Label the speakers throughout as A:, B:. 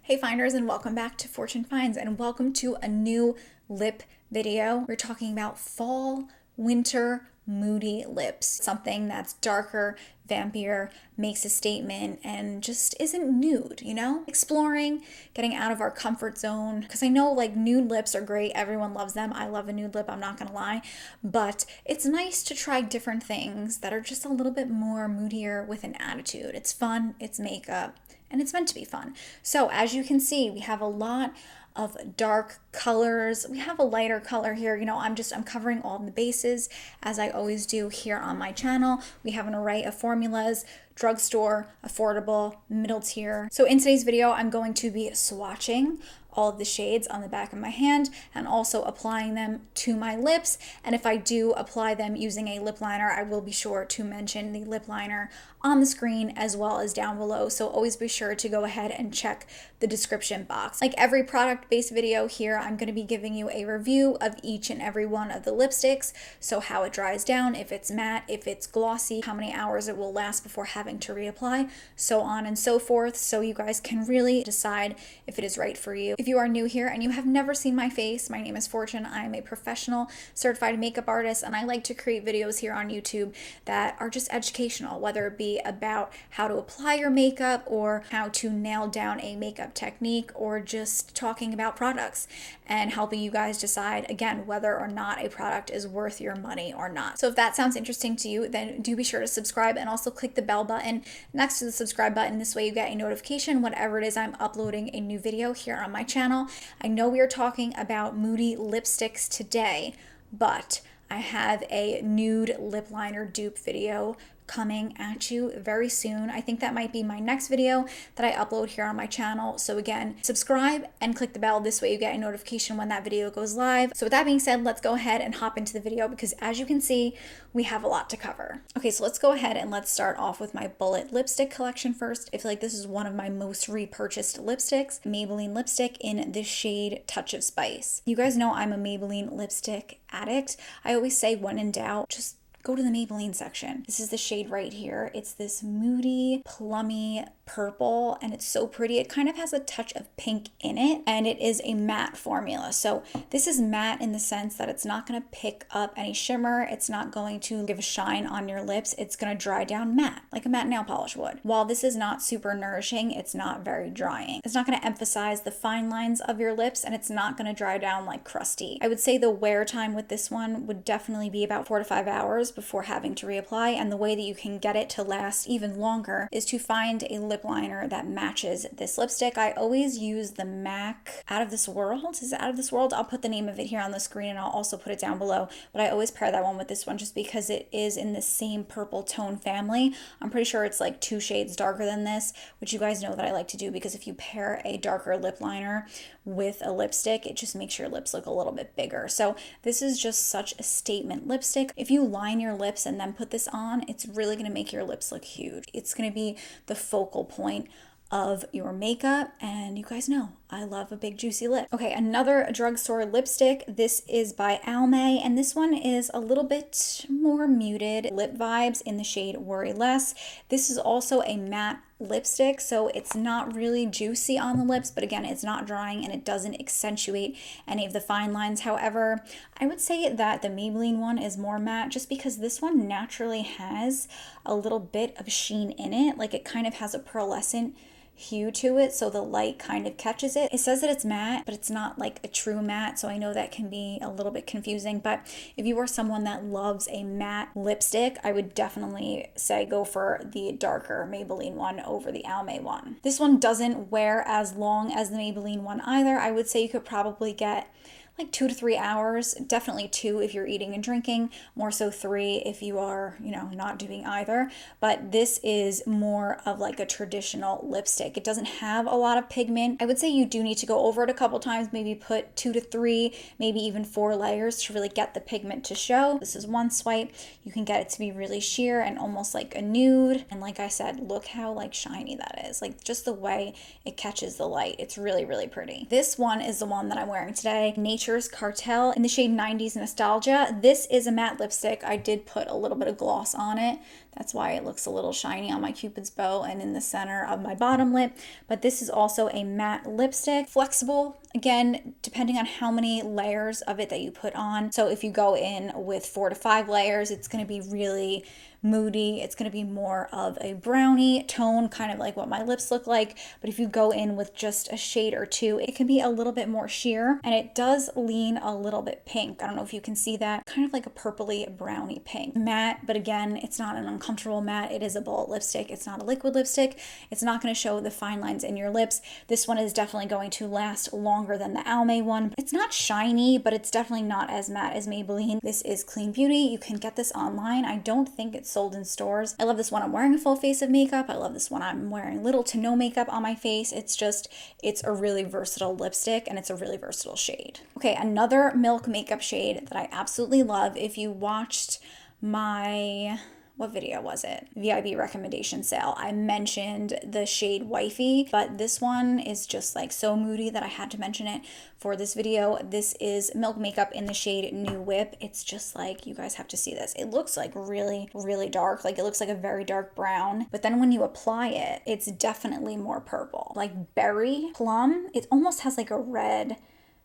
A: Hey finders, and welcome back to Fortune Finds, and welcome to a new lip video. We're talking about fall, winter, moody lips. Something that's darker, vampier, makes a statement, and just isn't nude, you know? Exploring, getting out of our comfort zone. Because I know like nude lips are great, everyone loves them. I love a nude lip, I'm not gonna lie. But it's nice to try different things that are just a little bit more moodier with an attitude. It's fun, it's makeup, and it's meant to be fun. So as you can see, we have a lot of dark colors. We have a lighter color here. You know, I'm covering all the bases as I always do here on my channel. We have an array of formulas, drugstore, affordable, middle tier. So in today's video, I'm going to be swatching all of the shades on the back of my hand and also applying them to my lips. And if I do apply them using a lip liner, I will be sure to mention the lip liner on the screen as well as down below. So always be sure to go ahead and check the description box. Like every product-based video here, I'm going to be giving you a review of each and every one of the lipsticks. So how it dries down, if it's matte, if it's glossy, how many hours it will last before having to reapply, so on and so forth. So you guys can really decide if it is right for you. If you are new here and you have never seen my face, my name is Fortune. I am a professional certified makeup artist, and I like to create videos here on YouTube that are just educational, whether it be about how to apply your makeup or how to nail down a makeup technique, or just talking about products and helping you guys decide, again, whether or not a product is worth your money or not. So if that sounds interesting to you, then do be sure to subscribe and also click the bell button next to the subscribe button. This way you get a notification whenever it is I'm uploading a new video here on my channel. I know we are talking about moody lipsticks today, but I have a nude lip liner dupe video coming at you very soon. I think that might be my next video that I upload here on my channel. So again, subscribe and click the bell. This way you get a notification when that video goes live. So with that being said, let's go ahead and hop into the video, because as you can see, we have a lot to cover. Okay, so let's go ahead and let's start off with my bullet lipstick collection first. I feel like this is one of my most repurchased lipsticks, Maybelline lipstick in the shade Touch of Spice. You guys know I'm a Maybelline lipstick addict. I always say when in doubt, just go to the Maybelline section. This is the shade right here. It's this moody, plummy purple, and it's so pretty. It kind of has a touch of pink in it, and it is a matte formula. So this is matte in the sense that it's not going to pick up any shimmer. It's not going to give a shine on your lips. It's going to dry down matte, like a matte nail polish would. While this is not super nourishing, it's not very drying. It's not going to emphasize the fine lines of your lips, and it's not going to dry down like crusty. I would say the wear time with this one would definitely be about 4 to 5 hours before having to reapply, and the way that you can get it to last even longer is to find a lip liner that matches this lipstick. I always use the MAC Out of This World. Is it Out of This World? I'll put the name of it here on the screen, and I'll also put it down below, but I always pair that one with this one just because it is in the same purple tone family. I'm pretty sure it's like 2 shades darker than this, which you guys know that I like to do, because if you pair a darker lip liner with a lipstick, it just makes your lips look a little bit bigger. So this is just such a statement lipstick. If you line your lips and then put this on, it's really going to make your lips look huge. It's going to be the focal point of your makeup, and you guys know I love a big juicy lip. Okay, another drugstore lipstick. This is by Almay, and this one is a little bit more muted lip vibes in the shade Worry Less. This is also a matte lipstick, so it's not really juicy on the lips, but again, it's not drying and it doesn't accentuate any of the fine lines. However, I would say that the Maybelline one is more matte, just because this one naturally has a little bit of sheen in it. Like it kind of has a pearlescent hue to it, so the light kind of catches it. It says that it's matte, but it's not like a true matte, so I know that can be a little bit confusing. But if you are someone that loves a matte lipstick, I would definitely say go for the darker Maybelline one over the Almay one. This one doesn't wear as long as the Maybelline one either. I would say you could probably get like 2 to 3 hours, definitely 2 if you're eating and drinking, more so 3 if you are, you know, not doing either. But this is more of like a traditional lipstick. It doesn't have a lot of pigment. I would say you do need to go over it a couple times, maybe put 2 to 3, maybe even 4 layers to really get the pigment to show. This is one swipe. You can get it to be really sheer and almost like a nude. And like I said, look how like shiny that is. Like just the way it catches the light. It's really, really pretty. This one is the one that I'm wearing today. Cartel in the shade 90s Nostalgia. This is a matte lipstick. I did put a little bit of gloss on it That's why it looks a little shiny on my Cupid's bow and in the center of my bottom lip. But this is also a matte lipstick, flexible, again, depending on how many layers of it that you put on. So if you go in with 4 to 5 layers, it's going to be really moody. It's going to be more of a brownie tone, kind of like what my lips look like. But if you go in with just a shade or two, it can be a little bit more sheer, and it does lean a little bit pink. I don't know if you can see that, kind of like a purpley brownie pink. Matte, but again, it's not an uncomfortable matte. It is a bullet lipstick. It's not a liquid lipstick. It's not going to show the fine lines in your lips. This one is definitely going to last longer than the Almay one. It's not shiny, but it's definitely not as matte as Maybelline. This is Clean Beauty. You can get this online. I don't think it's sold in stores. I love this one. I'm wearing a full face of makeup. I love this one. I'm wearing little to no makeup on my face. It's a really versatile lipstick, and it's a really versatile shade. Okay, another Milk makeup shade that I absolutely love. If you watched my, what video was it? VIB recommendation sale. I mentioned the shade Wifey, but this one is just like so moody that I had to mention it for this video. This is Milk makeup in the shade New Whip. It's just like, you guys have to see this. It looks like really, really dark. Like it looks like a very dark brown, but then when you apply it, it's definitely more purple. Like berry, plum. It almost has like a red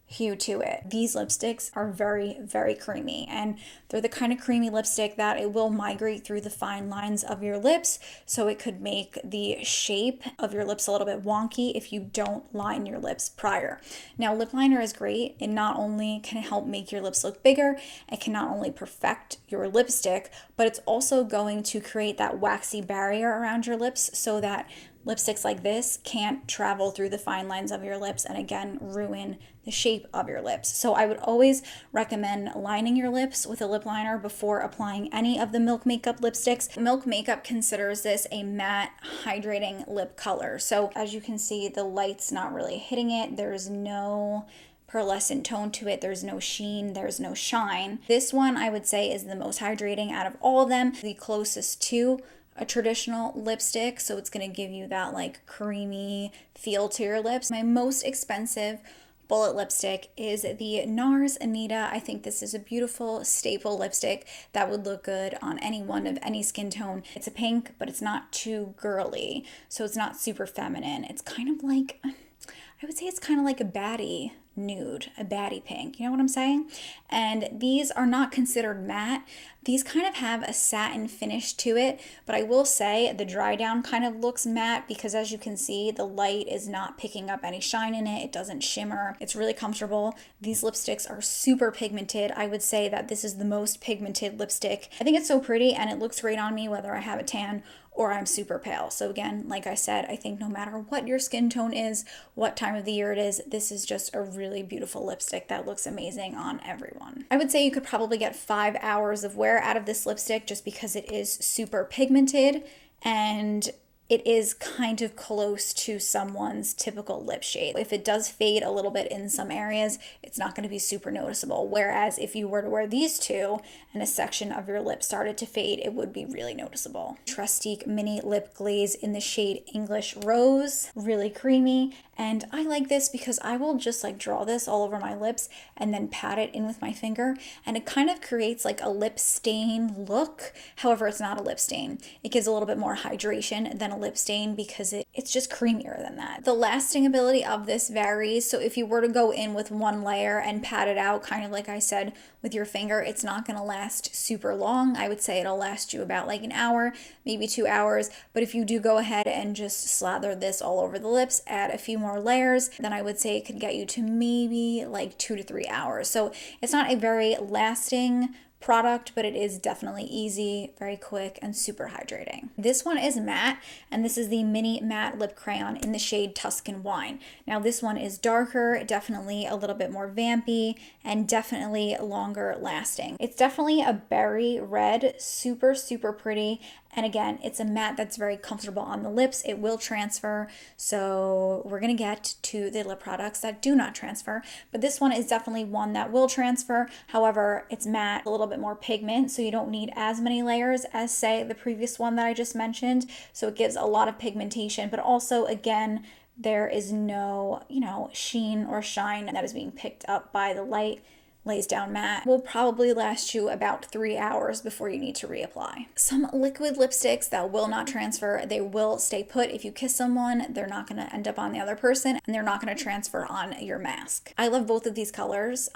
A: hue to it. These lipsticks are very, very creamy, and they're the kind of creamy lipstick that it will migrate through the fine lines of your lips, so it could make the shape of your lips a little bit wonky if you don't line your lips prior. Now, lip liner is great. It not only can help make your lips look bigger, it can not only perfect your lipstick, but it's also going to create that waxy barrier around your lips so that lipsticks like this can't travel through the fine lines of your lips and again ruin the shape of your lips. So I would always recommend lining your lips with a lip liner before applying any of the Milk makeup lipsticks. Milk makeup considers this a matte hydrating lip color. So as you can see, the light's not really hitting it. There's no pearlescent tone to it. There's no sheen, there's no shine. This one I would say is the most hydrating out of all of them, the closest to a traditional lipstick, so it's going to give you that like creamy feel to your lips. My most expensive bullet lipstick is the NARS Anita. I think this is a beautiful staple lipstick that would look good on anyone of any skin tone. It's a pink, but it's not too girly, so it's not super feminine. It's kind of like, I would say it's kind of like a baddie nude, a baddie pink, you know what I'm saying? And these are not considered matte. These kind of have a satin finish to it, but I will say the dry down kind of looks matte because as you can see, the light is not picking up any shine in it. It doesn't shimmer. It's really comfortable. These lipsticks are super pigmented. I would say that this is the most pigmented lipstick. I think it's so pretty and it looks great on me whether I have a tan or I'm super pale. So again, like I said, I think no matter what your skin tone is, what time of the year it is, this is just a really beautiful lipstick that looks amazing on everyone. I would say you could probably get 5 hours of wear out of this lipstick just because it is super pigmented and it is kind of close to someone's typical lip shade. If it does fade a little bit in some areas, it's not going to be super noticeable. Whereas if you were to wear these two and a section of your lip started to fade, it would be really noticeable. Trustique Mini Lip Glaze in the shade English Rose, really creamy. And I like this because I will just like draw this all over my lips and then pat it in with my finger. And it kind of creates like a lip stain look. However, it's not a lip stain. It gives a little bit more hydration than a lip stain because it's just creamier than that. The lasting ability of this varies. So if you were to go in with one layer and pat it out, kind of like I said, with your finger, it's not going to last super long. I would say it'll last you about like an hour, maybe 2 hours. But if you do go ahead and just slather this all over the lips, add a few more layers, then I would say it could get you to maybe like 2 to 3 hours. So it's not a very lasting product, but it is definitely easy, very quick, and super hydrating. This one is matte, and this is the Mini Matte Lip Crayon in the shade Tuscan Wine. Now this one is darker, definitely a little bit more vampy, and definitely longer lasting. It's definitely a berry red, super, super pretty. And again, it's a matte that's very comfortable on the lips. It will transfer. So we're going to get to the lip products that do not transfer. But this one is definitely one that will transfer. However, it's matte, a little bit more pigment. So you don't need as many layers as, say, the previous one that I just mentioned. So it gives a lot of pigmentation. But also, again, there is no, sheen or shine that is being picked up by the light. lays down matte, will probably last you about 3 hours before you need to reapply. Some liquid lipsticks that will not transfer, they will stay put. If you kiss someone, they're not going to end up on the other person, and they're not going to transfer on your mask. I love both of these colors,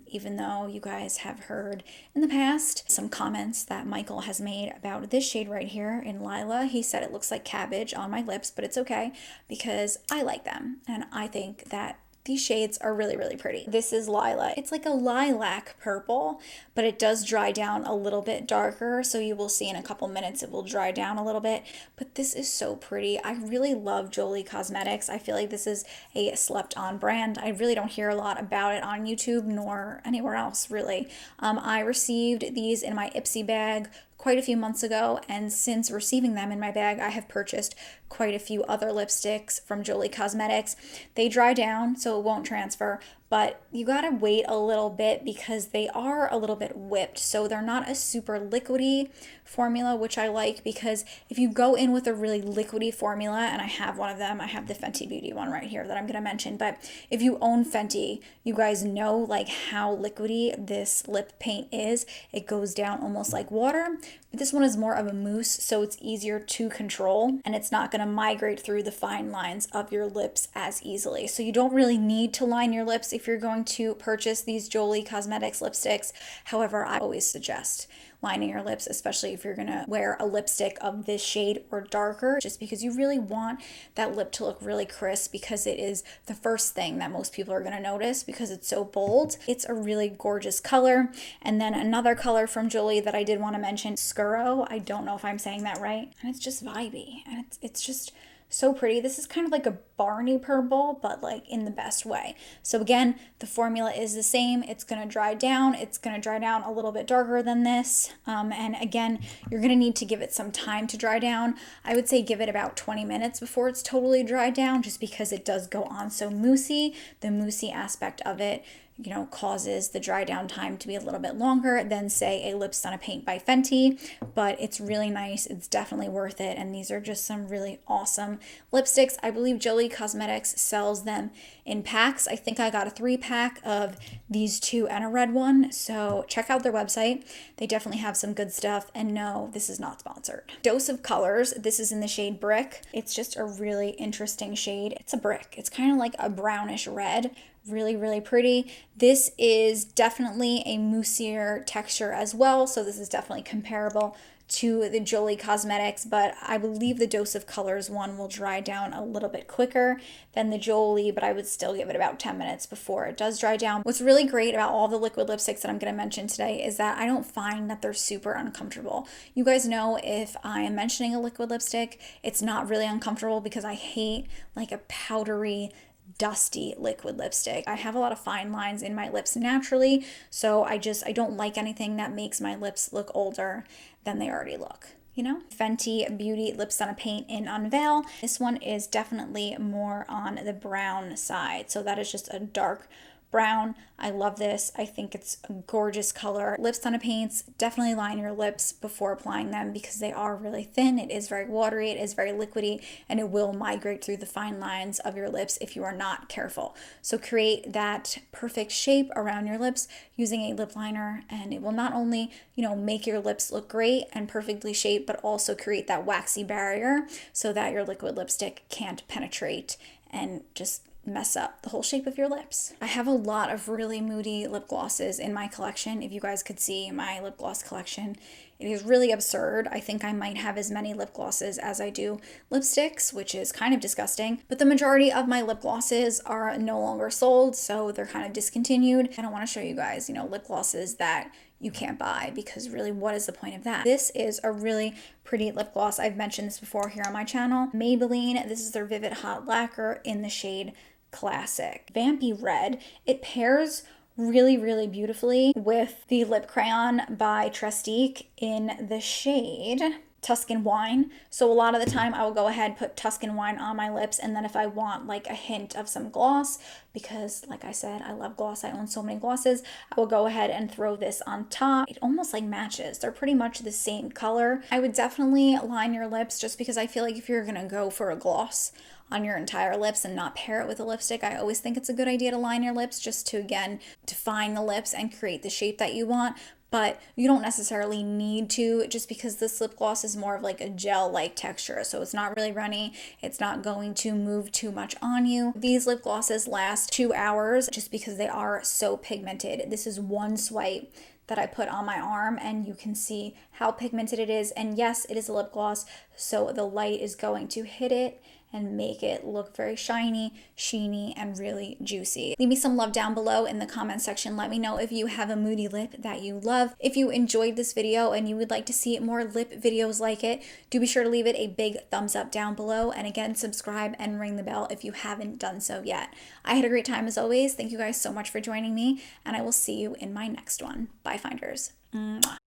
A: even though you guys have heard in the past some comments that Michael has made about this shade right here in Lila. He said it looks like cabbage on my lips, but it's okay because I like them, and I think that these shades are really, really pretty. This is Lila. It's like a lilac purple, but it does dry down a little bit darker. So you will see in a couple minutes it will dry down a little bit. But this is so pretty. I really love Jolie Cosmetics. I feel like this is a slept on brand. I really don't hear a lot about it on YouTube nor anywhere else, really. I received these in my Ipsy bag quite a few months ago, and since receiving them in my bag, I have purchased quite a few other lipsticks from Jolie Cosmetics. They dry down, so it won't transfer, but you gotta wait a little bit because they are a little bit whipped, so they're not a super liquidy formula, which I like, because if you go in with a really liquidy formula, and I have one of them, I have the Fenty Beauty one right here that I'm gonna mention, but if you own Fenty, you guys know like how liquidy this lip paint is. It goes down almost like water, but this one is more of a mousse, so it's easier to control, and it's not gonna migrate through the fine lines of your lips as easily. So you don't really need to line your lips if you're going to purchase these Jolie Cosmetics lipsticks. However, I always suggest lining your lips, especially if you're gonna wear a lipstick of this shade or darker, just because you really want that lip to look really crisp, because it is the first thing that most people are gonna notice because it's so bold. It's a really gorgeous color. And then another color from Jolie that I did want to mention, Scurro. I don't know if I'm saying that right. And it's just vibey, and it's just so pretty. This is kind of like a Barney purple, but like in the best way. So again, the formula is the same. It's gonna dry down. It's gonna dry down a little bit darker than this. And again, you're gonna need to give it some time to dry down. I would say give it about 20 minutes before it's totally dried down, just because it does go on so moussey. The moussey aspect of it, you know, causes the dry down time to be a little bit longer than say a Lips on a Paint by Fenty, but it's really nice. It's definitely worth it. And these are just some really awesome lipsticks. I believe Jolie Cosmetics sells them in packs. I think I got a 3-pack of these two and a red one. So check out their website. They definitely have some good stuff. And no, this is not sponsored. Dose of Colors. This is in the shade Brick. It's just a really interesting shade. It's a brick. It's kind of like a brownish red. Really, really pretty. This is definitely a moussier texture as well, so this is definitely comparable to the Jolie Cosmetics, but I believe the Dose of Colors one will dry down a little bit quicker than the Jolie, but I would still give it about 10 minutes before it does dry down. What's really great about all the liquid lipsticks that I'm going to mention today is that I don't find that they're super uncomfortable. You guys know if I am mentioning a liquid lipstick, it's not really uncomfortable because I hate like a powdery, dusty liquid lipstick. I have a lot of fine lines in my lips naturally, so I don't like anything that makes my lips look older than they already look. You know, Fenty Beauty Lips on a Paint in Unveil. This one is definitely more on the brown side, so that is just a dark brown. I love this. I think it's a gorgeous color. Lips on a Paints, definitely line your lips before applying them because they are really thin. It is very watery, it is very liquidy, and it will migrate through the fine lines of your lips if you are not careful. So create that perfect shape around your lips using a lip liner, and it will not only, you know, make your lips look great and perfectly shaped, but also create that waxy barrier so that your liquid lipstick can't penetrate and just mess up the whole shape of your lips. I have a lot of really moody lip glosses in my collection. If you guys could see my lip gloss collection, it is really absurd. I think I might have as many lip glosses as I do lipsticks, which is kind of disgusting. But the majority of my lip glosses are no longer sold, so they're kind of discontinued. And I want to show you guys, you know, lip glosses that you can't buy, because really, what is the point of that? This is a really pretty lip gloss. I've mentioned this before here on my channel. Maybelline, this is their Vivid Hot Lacquer in the shade Classic. Vampy Red. It pairs really, really beautifully with the lip crayon by Trestique in the shade Tuscan Wine. So a lot of the time I will go ahead and put Tuscan Wine on my lips, and then if I want like a hint of some gloss, because like I said, I love gloss, I own so many glosses, I will go ahead and throw this on top. It almost like matches. They're pretty much the same color. I would definitely line your lips, just because I feel like if you're gonna go for a gloss on your entire lips and not pair it with a lipstick. I always think it's a good idea to line your lips just to, again, define the lips and create the shape that you want. But you don't necessarily need to, just because this lip gloss is more of like a gel-like texture. So it's not really runny. It's not going to move too much on you. These lip glosses last 2 hours just because they are so pigmented. This is one swipe that I put on my arm and you can see how pigmented it is. And yes, it is a lip gloss, so the light is going to hit it and make it look very shiny, sheeny, and really juicy. Leave me some love down below in the comment section. Let me know if you have a moody lip that you love. If you enjoyed this video and you would like to see more lip videos like it, do be sure to leave it a big thumbs up down below. And again, subscribe and ring the bell if you haven't done so yet. I had a great time as always. Thank you guys so much for joining me, and I will see you in my next one. Bye, Finders. Mwah.